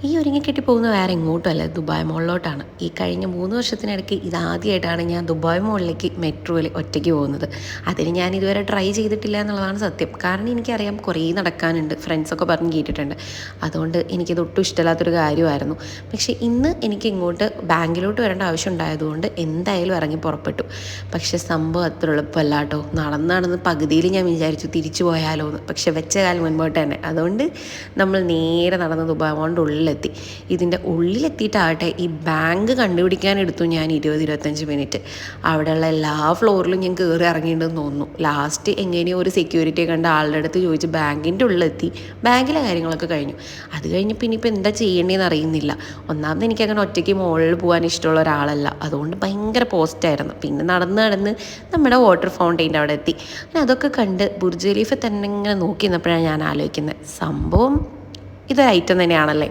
ഈ ഒരുങ്ങിക്കെട്ടി പോകുന്ന വേറെ എങ്ങോട്ടുമല്ല, ദുബായ് മോളിലോട്ടാണ്. ഈ കഴിഞ്ഞ 3 വർഷത്തിനിടയ്ക്ക് ഇതാദ്യമായിട്ടാണ് ഞാൻ ദുബായ് മോളിലേക്ക് മെട്രോയിൽ ഒറ്റയ്ക്ക് പോകുന്നത്. അതിന് ഞാൻ ഇതുവരെ ട്രൈ ചെയ്തിട്ടില്ല എന്നുള്ളതാണ് സത്യം. കാരണം എനിക്കറിയാം കുറേ നടക്കാനുണ്ട്, ഫ്രണ്ട്സൊക്കെ പറഞ്ഞ് കേട്ടിട്ടുണ്ട്. അതുകൊണ്ട് എനിക്കത് ഒട്ടും ഇഷ്ടമില്ലാത്തൊരു കാര്യമായിരുന്നു. പക്ഷേ ഇന്ന് എനിക്ക് ഇങ്ങോട്ട് ബാങ്കിലോട്ട് വരേണ്ട ആവശ്യം ഉണ്ടായതുകൊണ്ട് എന്തായാലും ഇറങ്ങി പുറപ്പെട്ടു. പക്ഷേ സംഭവം അത്ര എളുപ്പമല്ല കേട്ടോ. നടന്ന് പകുതിയിൽ ഞാൻ വിചാരിച്ചു തിരിച്ചു പോയാലോ എന്ന്. പക്ഷെ വെച്ച കാലം മുൻപോട്ട് തന്നെ. അതുകൊണ്ട് നമ്മൾ നേരെ നടന്ന് ദുബായ് മോളിൻ്റെ ഉള്ളിലെത്തി. ഇതിൻ്റെ ഉള്ളിലെത്തിയിട്ടാകട്ടെ ഈ ബാങ്ക് കണ്ടുപിടിക്കാനെടുത്തു ഞാൻ 20-25 മിനിറ്റ്. അവിടെയുള്ള എല്ലാ ഫ്ലോറിലും ഞാൻ കയറി ഇറങ്ങിയിട്ടുണ്ടെന്ന് തോന്നുന്നു. ലാസ്റ്റ് എങ്ങനെയോ ഒരു സെക്യൂരിറ്റിയെ കണ്ട ആളുടെ അടുത്ത് ചോദിച്ച് ബാങ്കിൻ്റെ ഉള്ളിലെത്തി. ബാങ്കിലെ കാര്യങ്ങളൊക്കെ കഴിഞ്ഞു. അത് കഴിഞ്ഞ് പിന്നെ ഇപ്പോൾ എന്താ ചെയ്യേണ്ടതെന്ന് അറിയുന്നില്ല. ഒന്നാമത് എനിക്കങ്ങനെ ഒറ്റയ്ക്ക് മുകളിൽ പോകാൻ ഇഷ്ടമുള്ള ഒരാളല്ല. അതുകൊണ്ട് ഭയങ്കര പോസ്റ്റായിരുന്നു. പിന്നെ നടന്ന് നമ്മുടെ വാട്ടർ ഫൗണ്ടെയിൻ്റെ അവിടെ എത്തി. അങ്ങനെ അതൊക്കെ കണ്ട് ബുർജ് ഖലീഫ തന്നെ ഇങ്ങനെ നോക്കി നിന്നപ്പോഴാണ് ഞാൻ ആലോചിക്കുന്നത്, സംഭവം ഇതൊരു ഐറ്റം തന്നെയാണല്ലേ.